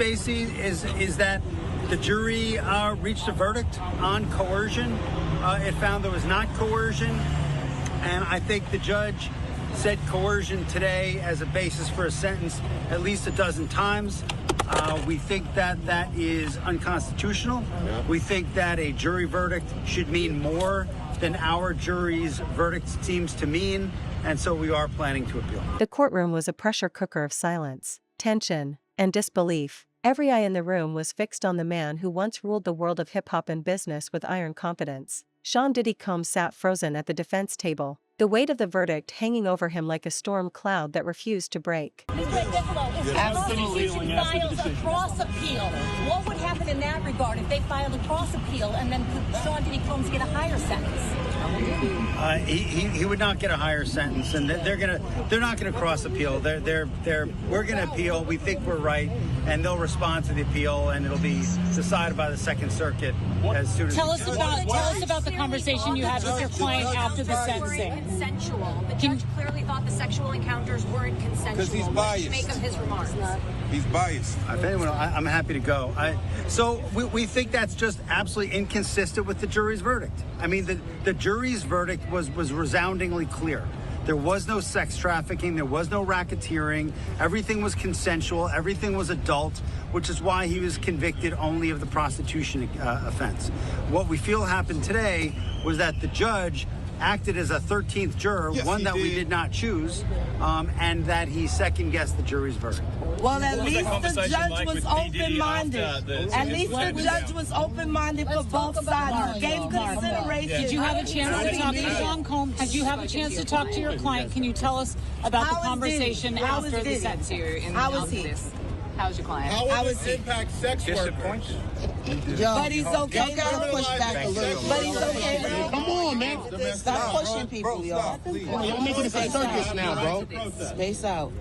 Spacey, is that the jury reached a verdict on coercion. It found there was not coercion, and I think the judge said coercion today as a basis for a sentence at least a dozen times. We think that that is unconstitutional. Yeah. We think that a jury verdict should mean more than our jury's verdict seems to mean, and so we are planning to appeal. The courtroom was a pressure cooker of silence, tension, and disbelief. Every eye in the room was fixed on the man who once ruled the world of hip-hop and business with iron confidence. Sean Diddy Combs sat frozen at the defense table, the weight of the verdict hanging over him like a storm cloud that refused to break. Absolutely. Filed a cross appeal. What would happen in that regard if they filed a cross appeal and then Sean Diddy Combs get a higher sentence? He would not get a higher sentence, and they're not gonna cross appeal. We're gonna appeal. We think we're right, and they'll respond to the appeal, and it'll be decided by the Second Circuit as soon as. Tell us about the conversation you had with your client after the sentencing. Consensual. The judge clearly thought the sexual encounters weren't consensual. Because he's biased. What did you make of his remarks? He's biased. If anyone, I'm happy to go. So we think that's just absolutely inconsistent with the jury's verdict. I mean, the jury's verdict was resoundingly clear. There was no sex trafficking. There was no racketeering. Everything was consensual. Everything was adult, which is why he was convicted only of the prostitution offense. What we feel happened today was that the judge acted as a 13th juror, yes, one that we did not choose, and that he second-guessed the jury's verdict. Well, at least the judge was open-minded. At least the judge was open-minded for both sides. He gave consideration. Did you have a chance to talk to Sean Combs? Did you have a chance to talk to your client? Can you tell us about the conversation after the sentence? How was he? How's your client? How would it impact sex workers? But he's okay. You gotta push back a little. But he's okay. Come on, man. Stop pushing people, y'all. Y'all making it a circus now, bro. Space out.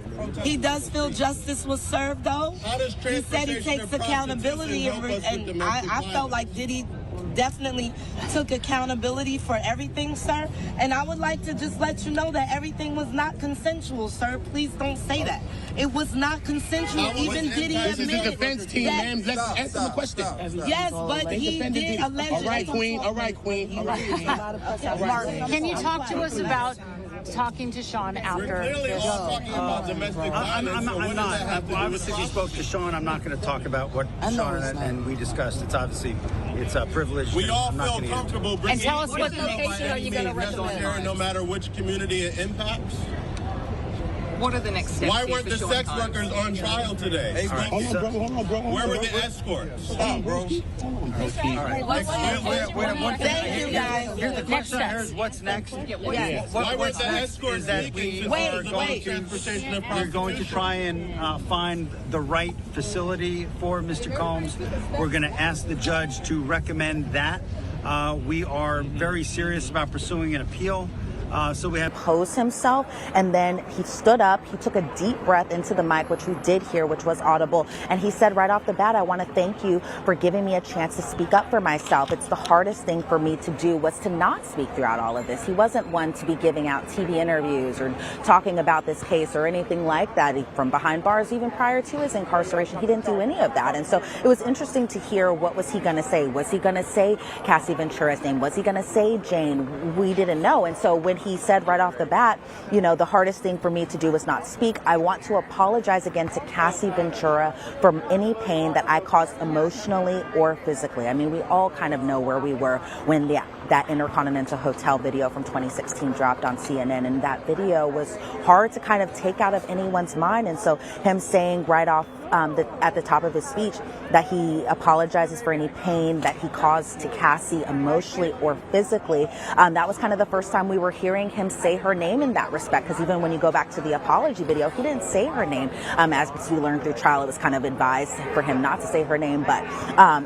He does feel justice was served, though. He said he takes accountability, and I felt like Diddy definitely took accountability for everything, sir. And I would like to just let you know that everything was not consensual, sir. Please don't say that. It was not consensual. Even Diddy admitted. This is the defense team, man. Let's ask him a question. Yes, but he did allegedly. All right, Queen. All right, Queen. All right, Queen. Mark, can you talk to us about talking to Sean after this? I'm not. Obviously, we spoke to Sean. I'm not going to talk about what Sean and we discussed. It's a privilege. We all feel comfortable bringing. And tell us what location are you going to recommend? No matter which community it impacts. What are the next steps? Why weren't the sex workers on trial today? Hey, hold on, bro. Where were the escorts? Stop, bro. Thank you, guys. Here's the question. Here's what's next. Why weren't the escorts that we're going to try and find the right facility for Mr. Combs. We're going to ask the judge to recommend that. We are very serious about pursuing an appeal. So we have posed himself, and then he stood up, he took a deep breath into the mic, which we did hear, which was audible, and he said right off the bat, I want to thank you for giving me a chance to speak up for myself. It's the hardest thing for me to do was to not speak throughout all of this. He wasn't one to be giving out TV interviews or talking about this case or anything like that. From behind bars, even prior to his incarceration, he didn't do any of that. And so it was interesting to hear what was he going to say. Was he going to say Cassie Ventura's name? Was he going to say Jane? We didn't know. And so when he said right off the bat, you know, the hardest thing for me to do is not speak. I want to apologize again to Cassie Ventura for any pain that I caused emotionally or physically. I mean, we all kind of know where we were when that Intercontinental Hotel video from 2016 dropped on CNN, and that video was hard to kind of take out of anyone's mind. And so him saying right off at the top of his speech that he apologizes for any pain that he caused to Cassie emotionally or physically, that was kind of the first time we were hearing him say her name in that respect, because even when you go back to the apology video, he didn't say her name. As we learned through trial, it was kind of advised for him not to say her name. But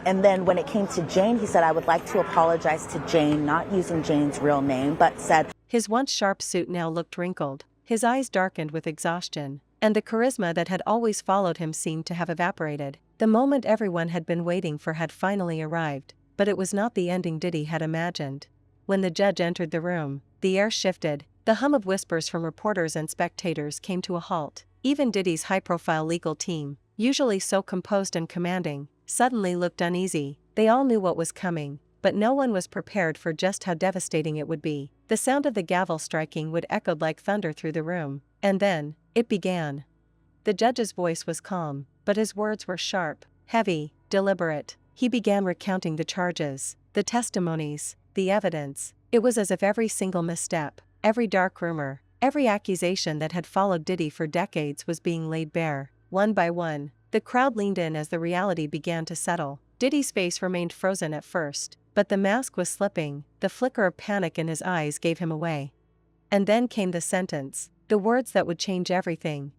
and then when it came to Jane, he said, I would like to apologize to Jane, not using Jane's real name, but said. His once sharp suit now looked wrinkled, his eyes darkened with exhaustion, and the charisma that had always followed him seemed to have evaporated. The moment everyone had been waiting for had finally arrived, but it was not the ending Diddy had imagined. When the judge entered the room, the air shifted, the hum of whispers from reporters and spectators came to a halt. Even Diddy's high-profile legal team, usually so composed and commanding, suddenly looked uneasy. They all knew what was coming, but no one was prepared for just how devastating it would be. The sound of the gavel striking would echo like thunder through the room. And then, it began. The judge's voice was calm, but his words were sharp, heavy, deliberate. He began recounting the charges, the testimonies, the evidence. It was as if every single misstep, every dark rumor, every accusation that had followed Diddy for decades was being laid bare. One by one, the crowd leaned in as the reality began to settle. Diddy's face remained frozen at first, but the mask was slipping. The flicker of panic in his eyes gave him away. And then came the sentence, the words that would change everything.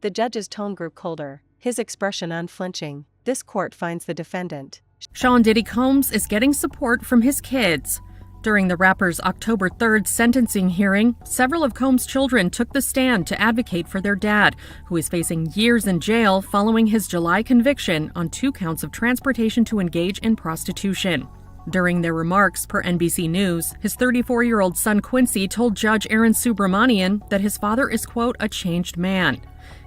The judge's tone grew colder, his expression unflinching. This court finds the defendant. Sean Diddy Combs is getting support from his kids. During the rapper's October 3rd sentencing hearing, several of Combs' children took the stand to advocate for their dad, who is facing years in jail following his July conviction on 2 counts of transportation to engage in prostitution. During their remarks, per NBC News, his 34-year-old son Quincy told Judge Aaron Subramanian that his father is, quote, a changed man.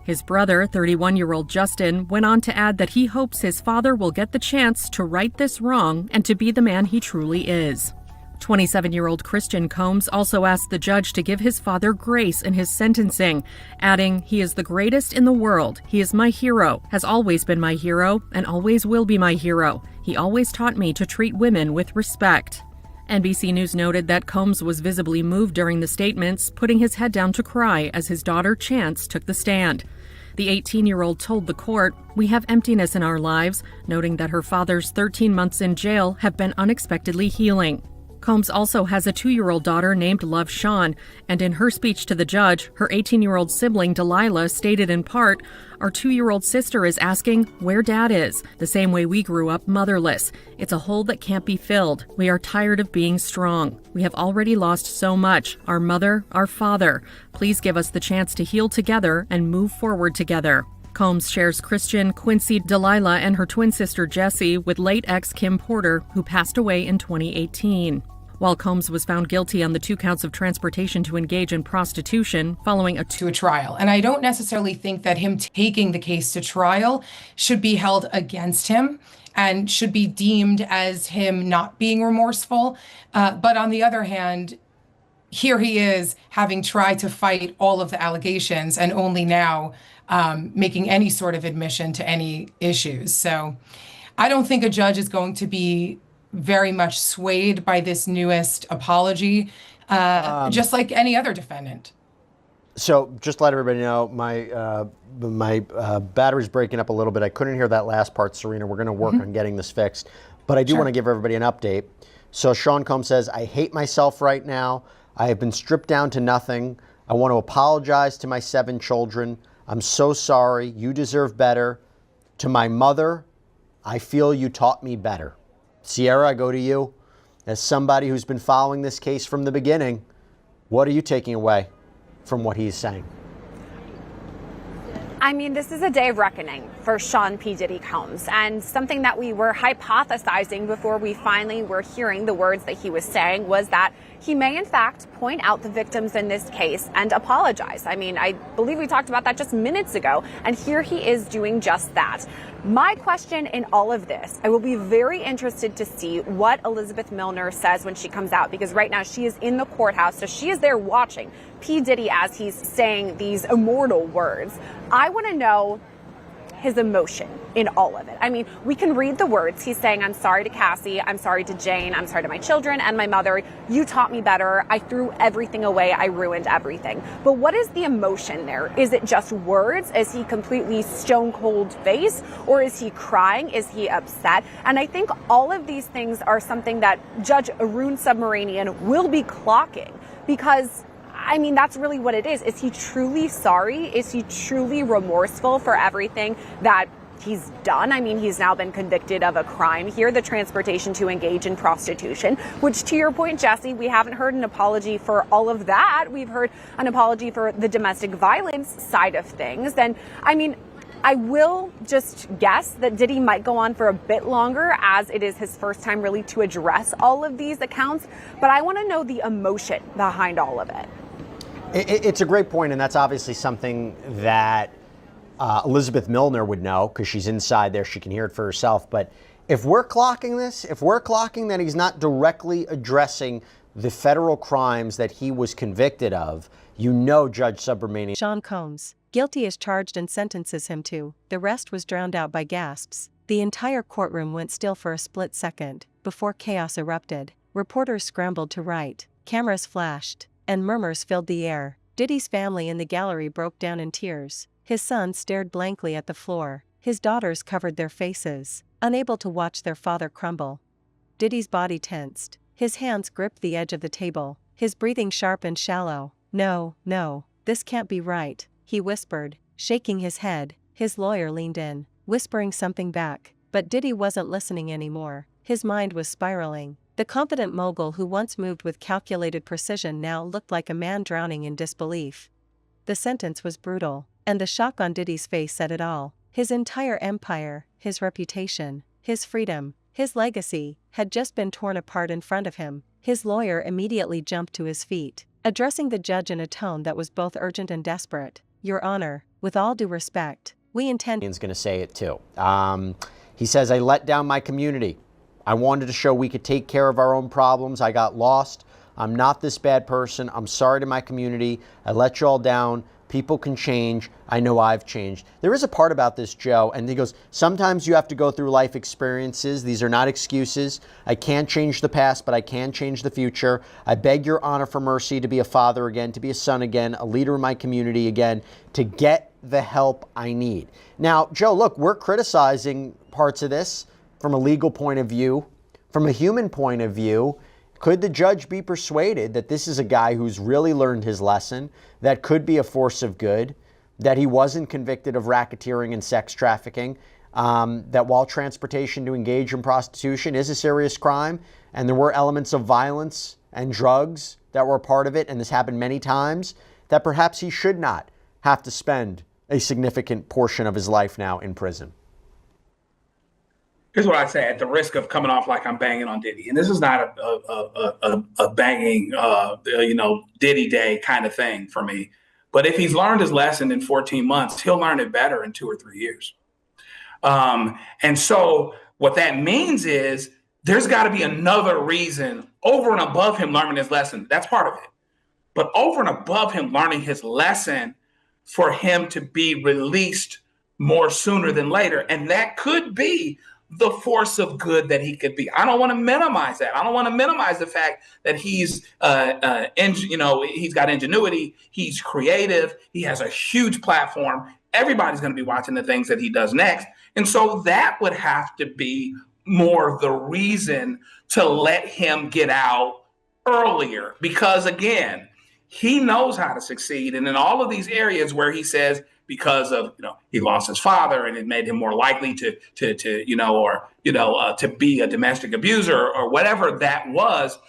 His brother, 31-year-old Justin, went on to add that he hopes his father will get the chance to right this wrong and to be the man he truly is. 27-year-old Christian Combs also asked the judge to give his father grace in his sentencing, adding, "He is the greatest in the world. He is my hero, has always been my hero, and always will be my hero. He always taught me to treat women with respect." NBC News noted that Combs was visibly moved during the statements, putting his head down to cry as his daughter Chance took the stand. The 18-year-old told the court, "We have emptiness in our lives," noting that her father's 13 months in jail have been unexpectedly healing. Combs also has a 2-year-old daughter named Love Sean, and in her speech to the judge, her 18-year-old sibling Delilah stated in part, "Our 2-year-old sister is asking where Dad is, the same way we grew up motherless. It's a hole that can't be filled. We are tired of being strong. We have already lost so much, our mother, our father. Please give us the chance to heal together and move forward together." Combs shares Christian, Quincy, Delilah, and her twin sister Jessie with late ex Kim Porter, who passed away in 2018. While Combs was found guilty on the 2 counts of transportation to engage in prostitution following a trial. And I don't necessarily think that him taking the case to trial should be held against him and should be deemed as him not being remorseful. But on the other hand, here he is having tried to fight all of the allegations and only now making any sort of admission to any issues. So I don't think a judge is going to be very much swayed by this newest apology, just like any other defendant. So just to let everybody know, my battery's breaking up a little bit. I couldn't hear that last part, Serena. We're going to work on getting this fixed. But I do want to give everybody an update. So Sean Combs says, "I hate myself right now. I have been stripped down to nothing. I want to apologize to my 7 children. I'm so sorry. You deserve better. To my mother, I feel you taught me better." Sierra, I go to you. As somebody who's been following this case from the beginning, what are you taking away from what he's saying? I mean, this is a day of reckoning for Sean P. Diddy Combs, and something that we were hypothesizing before we finally were hearing the words that he was saying was that he may in fact point out the victims in this case and apologize. I mean, I believe we talked about that just minutes ago, and here he is doing just that. My question in all of this, I will be very interested to see what Elizabeth Milner says when she comes out, because right now she is in the courthouse, so she is there watching P. Diddy as he's saying these immortal words. I want to know his emotion in all of it. I mean, we can read the words. He's saying, "I'm sorry to Cassie, I'm sorry to Jane, I'm sorry to my children and my mother. You taught me better. I threw everything away. I ruined everything." But what is the emotion there? Is it just words? Is he completely stone cold face? Or is he crying? Is he upset? And I think all of these things are something that Judge Arun Subramanian will be clocking, because I mean, that's really what it is. Is he truly sorry? Is he truly remorseful for everything that he's done? I mean, he's now been convicted of a crime here, the transportation to engage in prostitution, which, to your point, Jesse, we haven't heard an apology for all of that. We've heard an apology for the domestic violence side of things. And I mean, I will just guess that Diddy might go on for a bit longer, as it is his first time really to address all of these accounts. But I want to know the emotion behind all of it. It's a great point, and that's obviously something that Elizabeth Milner would know because she's inside there. She can hear it for herself. But if we're clocking this, if we're clocking that he's not directly addressing the federal crimes that he was convicted of, you know Judge Subramanian. Sean Combs, guilty as charged, and sentences him to. The rest was drowned out by gasps. The entire courtroom went still for a split second before chaos erupted. Reporters scrambled to write, cameras flashed, and murmurs filled the air. Diddy's family in the gallery broke down in tears. His son stared blankly at the floor. His daughters covered their faces, unable to watch their father crumble. Diddy's body tensed. His hands gripped the edge of the table, his breathing sharp and shallow. No, no, this can't be right, he whispered, shaking his head. His lawyer leaned in, whispering something back, but Diddy wasn't listening anymore. His mind was spiraling. The confident mogul who once moved with calculated precision now looked like a man drowning in disbelief. The sentence was brutal, and the shock on Diddy's face said it all. His entire empire, his reputation, his freedom, his legacy, had just been torn apart in front of him. His lawyer immediately jumped to his feet, addressing the judge in a tone that was both urgent and desperate. Your Honor, with all due respect, we intend... He's going to say it too. He says, I let down my community. I wanted to show we could take care of our own problems. I got lost. I'm not this bad person. I'm sorry to my community. I let you all down. People can change. I know I've changed. There is a part about this, Joe, and he goes, sometimes you have to go through life experiences. These are not excuses. I can't change the past, but I can change the future. I beg your honor for mercy to be a father again, to be a son again, a leader in my community again, to get the help I need. Now, Joe, look, we're criticizing parts of this from a legal point of view, from a human point of view. Could the judge be persuaded that this is a guy who's really learned his lesson, that could be a force of good, that he wasn't convicted of racketeering and sex trafficking, that while transportation to engage in prostitution is a serious crime, and there were elements of violence and drugs that were a part of it, and this happened many times, that perhaps he should not have to spend a significant portion of his life now in prison? Here's what I say, at the risk of coming off like I'm banging on Diddy, and this is not a banging, Diddy day kind of thing for me. But if he's learned his lesson in 14 months, he'll learn it better in 2 or 3 years. And so what that means is there's got to be another reason over and above him learning his lesson. That's part of it. But over and above him learning his lesson, for him to be released more sooner than later. And that could be the force of good that he could be. I don't want to minimize that. I don't want to minimize the fact that he's got ingenuity, he's creative, he has a huge platform. Everybody's going to be watching the things that he does next. And so that would have to be more the reason to let him get out earlier, because again, he knows how to succeed. And in all of these areas where he says, because of, he lost his father and it made him more likely to be a domestic abuser or whatever that was,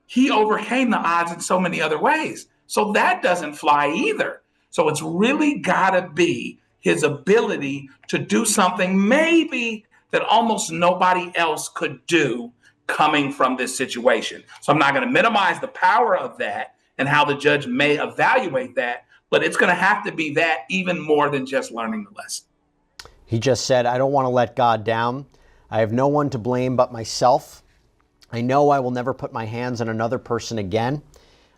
he overcame the odds in so many other ways. So that doesn't fly either. So it's really got to be his ability to do something maybe that almost nobody else could do coming from this situation. So I'm not going to minimize the power of that and how the judge may evaluate that, but it's going to have to be that even more than just learning the lesson. He just said, I don't want to let God down. I have no one to blame but myself. I know I will never put my hands on another person again.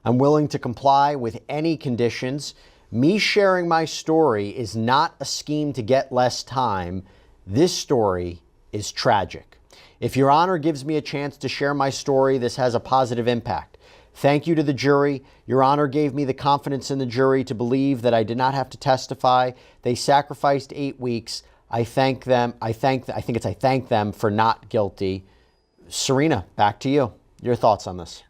I'm willing to comply with any conditions. Me sharing my story is not a scheme to get less time. This story is tragic. If Your Honor gives me a chance to share my story, this has a positive impact. Thank you to the jury. Your Honor gave me the confidence in the jury to believe that I did not have to testify. They sacrificed 8 weeks. I thank them. I thank them for not guilty. Serena, back to you. Your thoughts on this?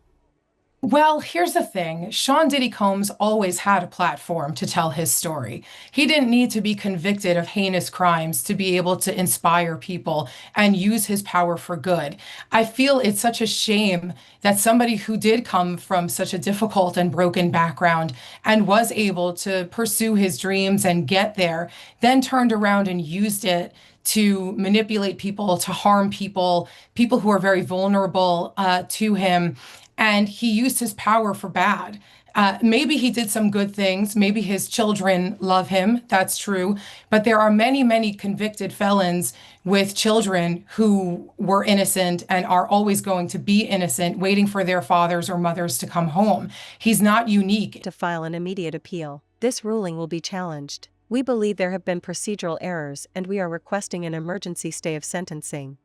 Well, here's the thing. Sean Diddy Combs always had a platform to tell his story. He didn't need to be convicted of heinous crimes to be able to inspire people and use his power for good. I feel it's such a shame that somebody who did come from such a difficult and broken background and was able to pursue his dreams and get there, then turned around and used it to manipulate people, to harm people who are very vulnerable to him. And he used his power for bad. Maybe he did some good things. Maybe his children love him. That's true. But there are many, many convicted felons with children who were innocent and are always going to be innocent, waiting for their fathers or mothers to come home. He's not unique. To file an immediate appeal. This ruling will be challenged. We believe there have been procedural errors and we are requesting an emergency stay of sentencing.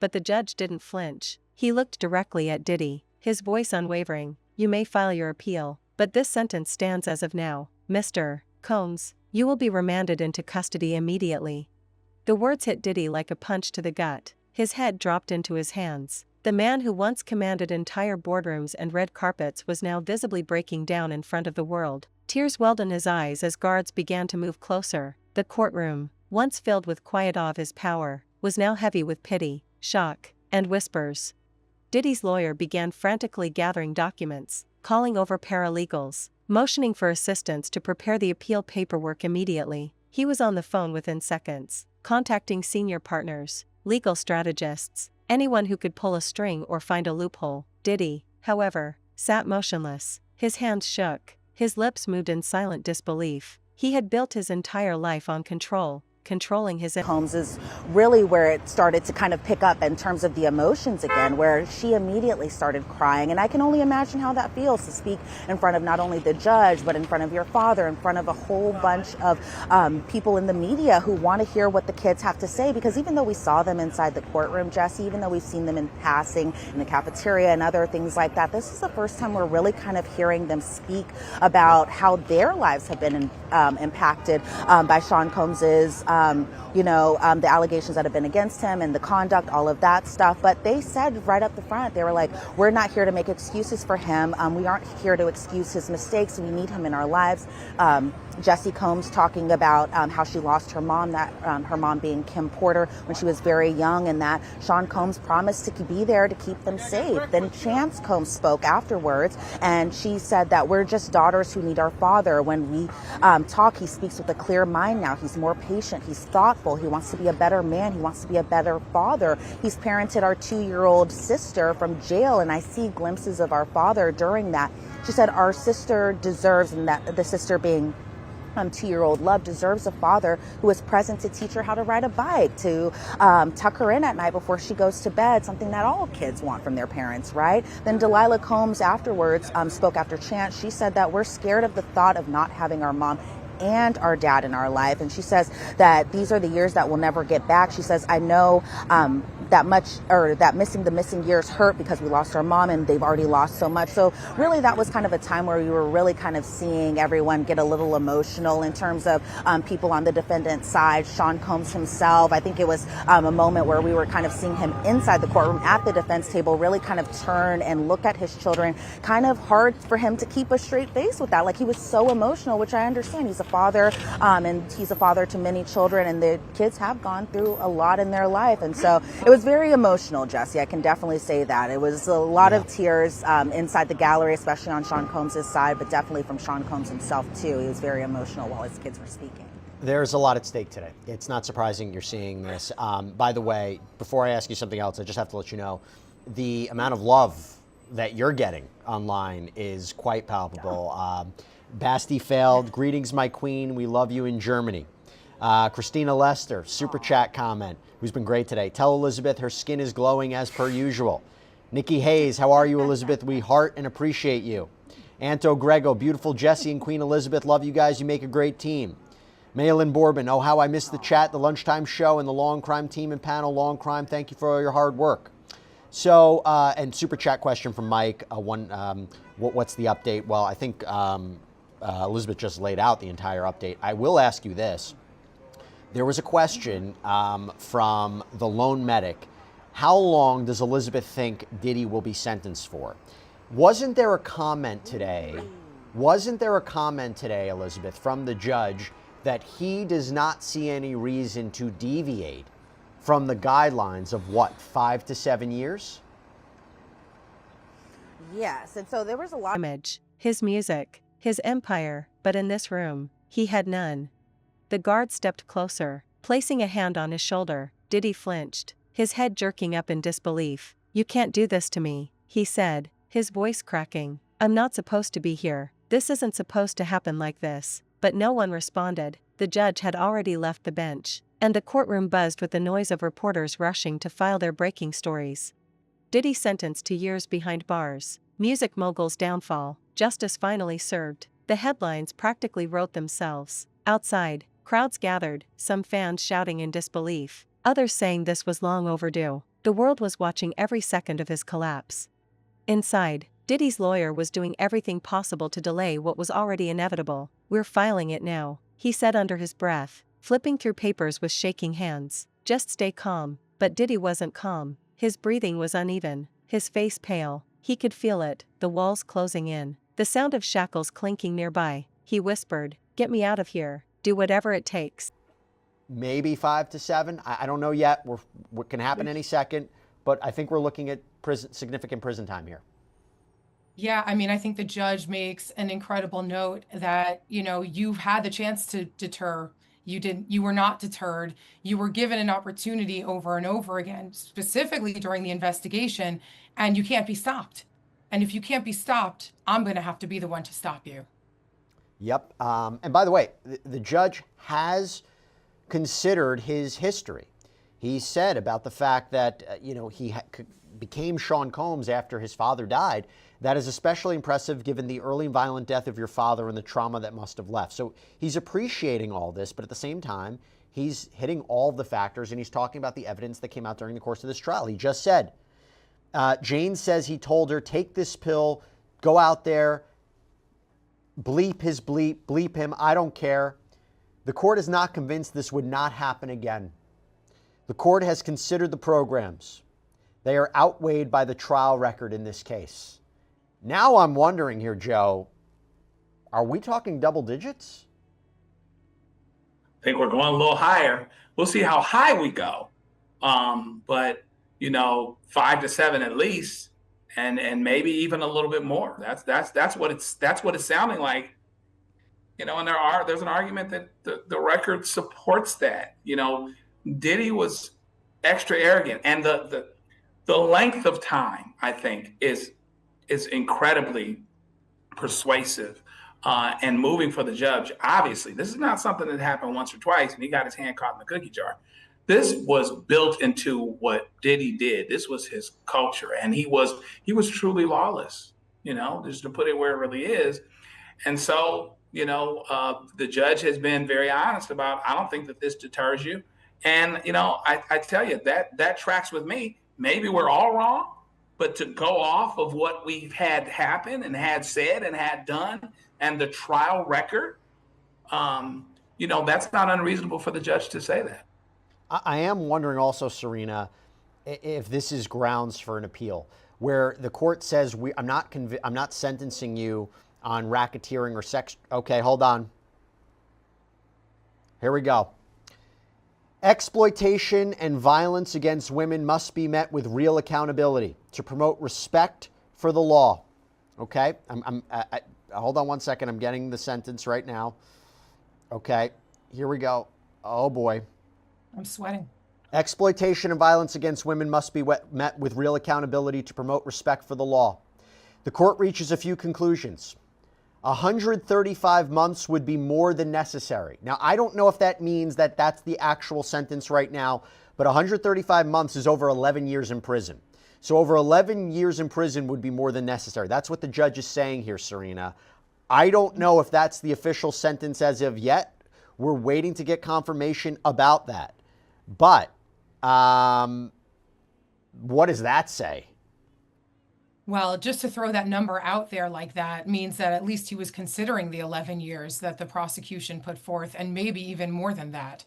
But the judge didn't flinch. He looked directly at Diddy, his voice unwavering. You may file your appeal, but this sentence stands as of now. Mr. Combs, you will be remanded into custody immediately. The words hit Diddy like a punch to the gut. His head dropped into his hands. The man who once commanded entire boardrooms and red carpets was now visibly breaking down in front of the world. Tears welled in his eyes as guards began to move closer. The courtroom, once filled with quiet awe of his power, was now heavy with pity, shock, and whispers. Diddy's lawyer began frantically gathering documents, calling over paralegals, motioning for assistance to prepare the appeal paperwork immediately. He was on the phone within seconds, contacting senior partners, legal strategists, anyone who could pull a string or find a loophole. Diddy, however, sat motionless. His hands shook. His lips moved in silent disbelief. He had built his entire life on controlling his... Combs is really where it started to kind of pick up in terms of the emotions again, where she immediately started crying. And I can only imagine how that feels to speak in front of not only the judge, but in front of your father, in front of a whole bunch of people in the media who want to hear what the kids have to say. Because even though we saw them inside the courtroom, Jesse, even though we've seen them in passing in the cafeteria and other things like that, this is the first time we're really kind of hearing them speak about how their lives have been impacted by Sean Combs's the allegations that have been against him and the conduct, all of that stuff. But they said right up the front, they were like, we're not here to make excuses for him. We aren't here to excuse his mistakes. We need him in our lives. Jesse Combs talking about how she lost her mom, her mom being Kim Porter when she was very young, and that Sean Combs promised to be there to keep them safe. Then Chance Combs spoke afterwards, and she said that we're just daughters who need our father. When we talk, he speaks with a clear mind now. He's more patient. He's thoughtful. He wants to be a better man. He wants to be a better father. He's parented our 2-year-old sister from jail, and I see glimpses of our father during that. She said our sister deserves, and that the sister being 2-year-old Love deserves a father who is present to teach her how to ride a bike, to tuck her in at night before she goes to bed, something that all kids want from their parents, right? Then Delilah Combs afterwards spoke after Chance. She said that we're scared of the thought of not having our mom and our dad in our life. And she says that these are the years that we'll never get back. She says, I know that missing years hurt because we lost our mom and they've already lost so much. So really that was kind of a time where we were really kind of seeing everyone get a little emotional in terms of people on the defendant's side. Sean Combs himself, I think it was a moment where we were kind of seeing him inside the courtroom at the defense table really kind of turn and look at his children. Kind of hard for him to keep a straight face with that. Like, he was so emotional, which I understand. He's a father, and he's a father to many children, and the kids have gone through a lot in their life. And so it was very emotional, Jesse. I can definitely say that. It was a lot of tears inside the gallery, especially on Sean Combs' side, but definitely from Sean Combs himself, too. He was very emotional while his kids were speaking. There's a lot at stake today. It's not surprising you're seeing this. By the way, before I ask you something else, I just have to let you know, the amount of love that you're getting online is quite palpable. Basti failed. Greetings, my queen. We love you in Germany. Christina Lester, super chat comment, who's been great today. Tell Elizabeth her skin is glowing as per usual. Nikki Hayes, how are you, Elizabeth? We heart and appreciate you. Anto Grego, beautiful Jesse and Queen Elizabeth. Love you guys. You make a great team. Maylin Bourbon, oh, how I missed the chat, the lunchtime show, and the Long Crime team and panel. Long Crime, thank you for all your hard work. So, and super chat question from Mike. What's the update? Well, I think Elizabeth just laid out the entire update. I will ask you this. There was a question from the lone medic. How long does Elizabeth think Diddy will be sentenced for? Wasn't there a comment today, Elizabeth, from the judge that he does not see any reason to deviate from the guidelines of 5 to 7 years? Yes, and so there was a lot. Image, his music, his empire, but in this room, he had none. The guard stepped closer, placing a hand on his shoulder. Diddy flinched, his head jerking up in disbelief. You can't do this to me, he said, his voice cracking. I'm not supposed to be here. This isn't supposed to happen like this. But no one responded. The judge had already left the bench, and the courtroom buzzed with the noise of reporters rushing to file their breaking stories. Diddy sentenced to years behind bars. Music mogul's downfall. Justice finally served. The headlines practically wrote themselves. Outside, crowds gathered, some fans shouting in disbelief, others saying this was long overdue. The world was watching every second of his collapse. Inside, Diddy's lawyer was doing everything possible to delay what was already inevitable. "We're filing it now," he said under his breath, flipping through papers with shaking hands. "Just stay calm." But Diddy wasn't calm. His breathing was uneven, his face pale. He could feel it, the walls closing in, the sound of shackles clinking nearby. He whispered, "Get me out of here. Do whatever it takes." Maybe 5 to 7. I don't know yet. What can happen any second, but I think we're looking at significant prison time here. Yeah, I mean, I think the judge makes an incredible note that, you've had the chance to deter. You were not deterred. You were given an opportunity over and over again, specifically during the investigation, and you can't be stopped. And if you can't be stopped, I'm going to have to be the one to stop you. Yep. And by the way, the judge has considered his history. He said about the fact that, he became Sean Combs after his father died. That is especially impressive given the early and violent death of your father and the trauma that must have left. So he's appreciating all this, but at the same time, he's hitting all the factors and he's talking about the evidence that came out during the course of this trial. He just said, Jane says he told her, take this pill, go out there, bleep his bleep, bleep him, I don't care. The court is not convinced this would not happen again. The court has considered the programs. They are outweighed by the trial record in this case. Now I'm wondering here, Joe, are we talking double digits? I think we're going a little higher. We'll see how high we go. But 5 to 7 at least, and maybe even a little bit more. That's what it's sounding like. And there's an argument that the record supports that. Diddy was extra arrogant, and the length of time, I think, is incredibly persuasive and moving for the judge. Obviously, this is not something that happened once or twice and he got his hand caught in the cookie jar. This was built into what Diddy did. This was his culture, and he was truly lawless, just to put it where it really is. And so, the judge has been very honest about, I don't think that this deters you. And, I tell you, that tracks with me. Maybe we're all wrong, but to go off of what we've had happen and had said and had done and the trial record, that's not unreasonable for the judge to say that. I am wondering also, Serena, if this is grounds for an appeal, where the court says, I'm not sentencing you on racketeering or sex. Okay, hold on. Here we go. Exploitation and violence against women must be met with real accountability to promote respect for the law. Okay, hold on one second. I'm getting the sentence right now. Okay, here we go. Oh boy. I'm sweating. Exploitation and violence against women must be met with real accountability to promote respect for the law. The court reaches a few conclusions. 135 months would be more than necessary. Now, I don't know if that means that that's the actual sentence right now, but 135 months is over 11 years in prison. So over 11 years in prison would be more than necessary. That's what the judge is saying here, Serena. I don't know if that's the official sentence as of yet. We're waiting to get confirmation about that. But what does that say? Well, just to throw that number out there like that means that at least he was considering the 11 years that the prosecution put forth, and maybe even more than that.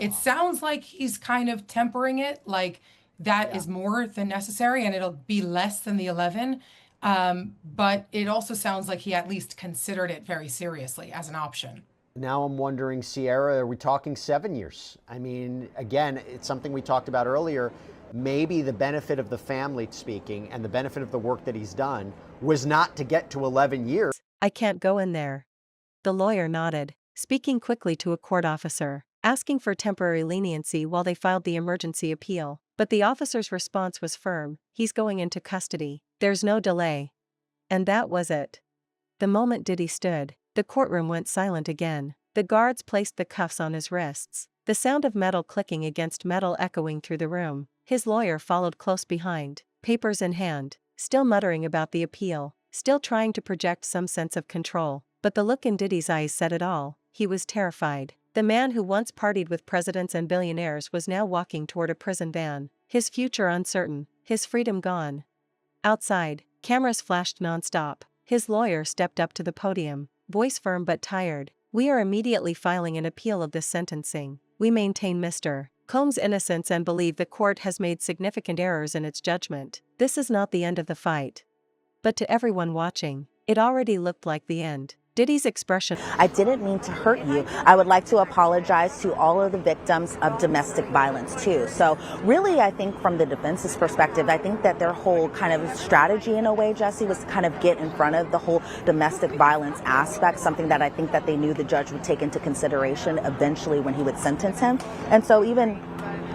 It sounds like he's kind of tempering it, like that is more than necessary and it'll be less than the 11. But it also sounds like he at least considered it very seriously as an option. Now I'm wondering, Sierra, are we talking 7 years? I mean, again, it's something we talked about earlier. Maybe the benefit of the family speaking and the benefit of the work that he's done was not to get to 11 years. I can't go in there. The lawyer nodded, speaking quickly to a court officer, asking for temporary leniency while they filed the emergency appeal. But the officer's response was firm. He's going into custody. There's no delay. And that was it. The moment Diddy stood, the courtroom went silent again. The guards placed the cuffs on his wrists, the sound of metal clicking against metal echoing through the room. His lawyer followed close behind, papers in hand, still muttering about the appeal, still trying to project some sense of control. But the look in Diddy's eyes said it all. He was terrified. The man who once partied with presidents and billionaires was now walking toward a prison van, his future uncertain, his freedom gone. Outside, cameras flashed nonstop. His lawyer stepped up to the podium, voice firm but tired. "We are immediately filing an appeal of this sentencing. We maintain Mr. Combs' innocence and believe the court has made significant errors in its judgment. This is not the end of the fight." But to everyone watching, it already looked like the end. Diddy's expression. "I didn't mean to hurt you. I would like to apologize to all of the victims of domestic violence too." So really, I think from the defense's perspective, I think that their whole kind of strategy in a way, Jesse, was to kind of get in front of the whole domestic violence aspect, something that I think that they knew the judge would take into consideration eventually when he would sentence him. And so even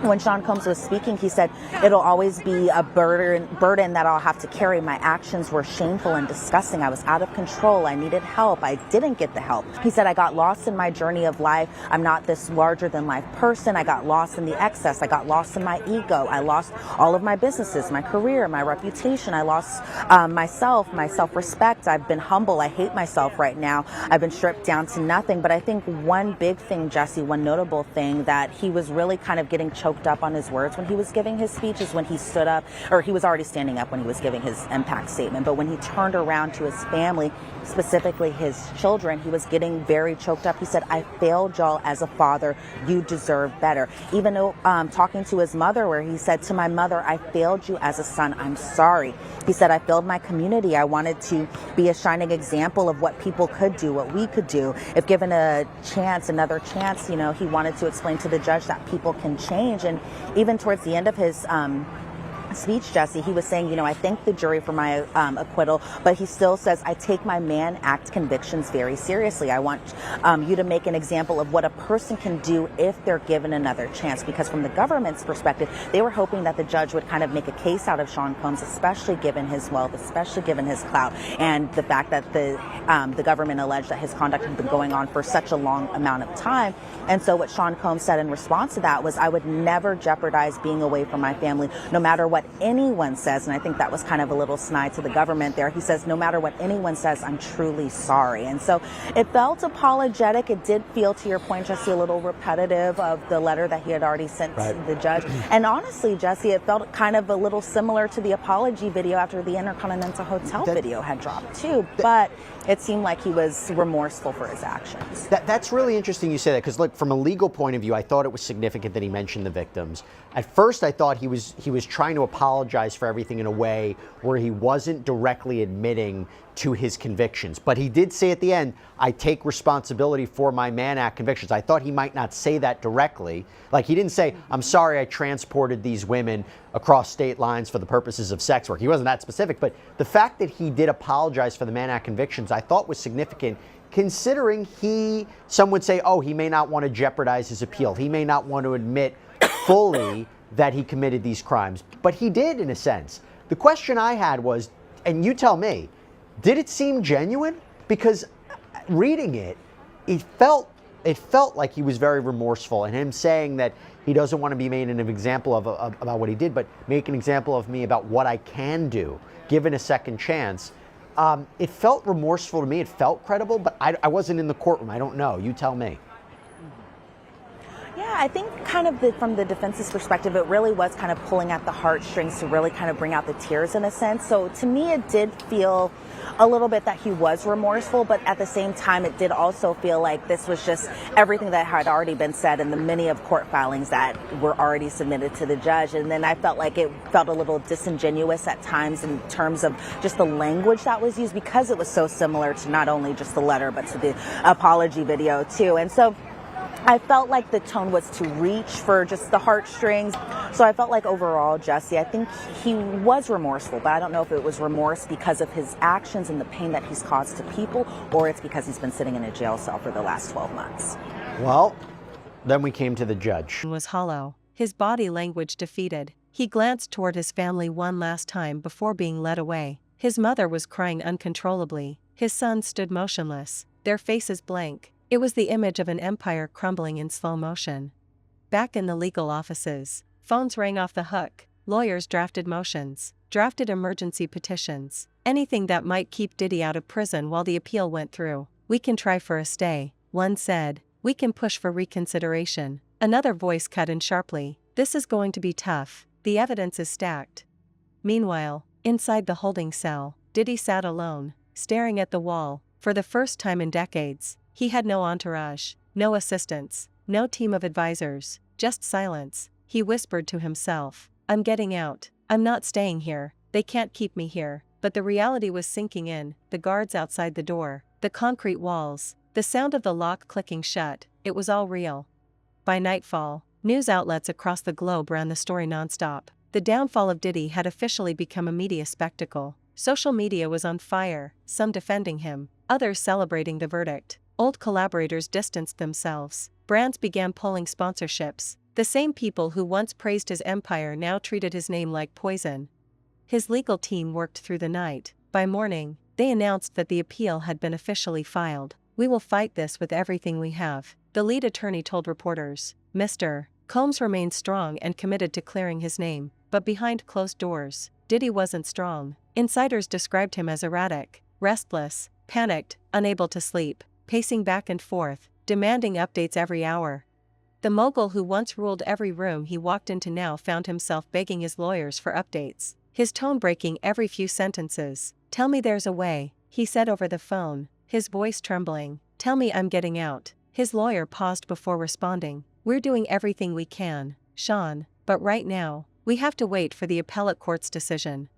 when Sean Combs was speaking, he said, "It'll always be a burden that I'll have to carry. My actions were shameful and disgusting. I was out of control. I needed help. I didn't get the help." He said, "I got lost in my journey of life. I'm not this larger than life person. I got lost in the excess. I got lost in my ego. I lost all of my businesses, my career, my reputation. I lost myself, my self-respect. I've been humble. I hate myself right now. I've been stripped down to nothing." But I think one big thing, Jesse, one notable thing that he was really kind of getting choked up on his words when he was giving his speech is when he stood up, or he was already standing up when he was giving his impact statement, but when he turned around to his family, specifically his children, he was getting very choked up. He said, "I failed y'all as a father. You deserve better." Even though talking to his mother, where he said, "To my mother, I failed you as a son. I'm sorry." He said, "I failed my community. I wanted to be a shining example of what people could do, what we could do. If given a chance, another chance," you know, he wanted to explain to the judge that people can change. And even towards the end of his speech, Jesse, he was saying, you know, "I thank the jury for my acquittal," but he still says, "I take my Mann Act convictions very seriously. I want you to make an example of what a person can do if they're given another chance." Because from the government's perspective, they were hoping that the judge would kind of make a case out of Sean Combs, especially given his wealth, especially given his clout, and the fact that the government alleged that his conduct had been going on for such a long amount of time. And so what Sean Combs said in response to that was, "I would never jeopardize being away from my family, no matter what anyone says." And I think that was kind of a little snide to the government there. He says, "No matter what anyone says, I'm truly sorry." And so it felt apologetic. It did feel, to your point, Jesse, a little repetitive of the letter that he had already sent to the judge. And honestly, Jesse, it felt kind of a little similar to the apology video after the Intercontinental Hotel video had dropped too. But it seemed like he was remorseful for his actions. That's really interesting you say that, because look, from a legal point of view, I thought it was significant that he mentioned the victims. At first, I thought he was trying to apologize for everything in a way where he wasn't directly admitting to his convictions. But he did say at the end, "I take responsibility for my Mann Act convictions." I thought he might not say that directly. Like, he didn't say, "I'm sorry I transported these women across state lines for the purposes of sex work." He wasn't that specific. But the fact that he did apologize for the Mann Act convictions, I thought was significant, considering some would say, oh, he may not want to jeopardize his appeal. He may not want to admit fully that he committed these crimes. But he did, in a sense. The question I had was, and you tell me, did it seem genuine? Because reading it, it felt like he was very remorseful, and him saying that he doesn't want to be made an example of about what he did, but make an example of me about what I can do, given a second chance. It felt remorseful to me. It felt credible, but I wasn't in the courtroom. I don't know. You tell me. Yeah, I think kind of from the defense's perspective, it really was kind of pulling at the heartstrings to really kind of bring out the tears in a sense. So to me, it did feel a little bit that he was remorseful, but at the same time, it did also feel like this was just everything that had already been said in the many of court filings that were already submitted to the judge. And then I felt like it felt a little disingenuous at times in terms of just the language that was used, because it was so similar to not only just the letter, but to the apology video too. And so I felt like the tone was to reach for just the heartstrings. So I felt like overall, Jesse, I think he was remorseful, but I don't know if it was remorse because of his actions and the pain that he's caused to people, or it's because he's been sitting in a jail cell for the last 12 months. Well, then we came to the judge. Was hollow, his body language defeated. He glanced toward his family one last time before being led away. His mother was crying uncontrollably. His sons stood motionless, their faces blank. It was the image of an empire crumbling in slow motion. Back in the legal offices, phones rang off the hook. Lawyers drafted motions, drafted emergency petitions, anything that might keep Diddy out of prison while the appeal went through. We can try for a stay, one said. We can push for reconsideration. Another voice cut in sharply. This is going to be tough. The evidence is stacked. Meanwhile, inside the holding cell, Diddy sat alone, staring at the wall. For the first time in decades, he had no entourage, no assistants, no team of advisors, just silence. He whispered to himself, I'm getting out. I'm not staying here. They can't keep me here. But the reality was sinking in, the guards outside the door, the concrete walls, the sound of the lock clicking shut. It was all real. By nightfall, news outlets across the globe ran the story nonstop. The downfall of Diddy had officially become a media spectacle. Social media was on fire, some defending him, others celebrating the verdict. Old collaborators distanced themselves. Brands began pulling sponsorships. The same people who once praised his empire now treated his name like poison. His legal team worked through the night. By morning, they announced that the appeal had been officially filed. We will fight this with everything we have, the lead attorney told reporters. Mr. Combs remained strong and committed to clearing his name, but behind closed doors, Diddy wasn't strong. Insiders described him as erratic, restless, panicked, unable to sleep, pacing back and forth, demanding updates every hour. The mogul who once ruled every room he walked into now found himself begging his lawyers for updates, his tone breaking every few sentences. Tell me there's a way, he said over the phone, his voice trembling. Tell me I'm getting out. His lawyer paused before responding. We're doing everything we can, Sean, but right now, we have to wait for the appellate court's decision.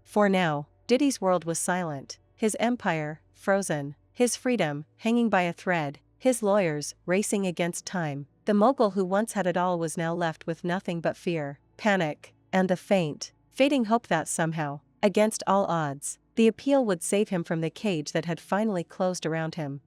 For now, Diddy's world was silent, his empire, frozen, his freedom, hanging by a thread, his lawyers, racing against time. The mogul who once had it all was now left with nothing but fear, panic, and the fading hope that somehow, against all odds, the appeal would save him from the cage that had finally closed around him.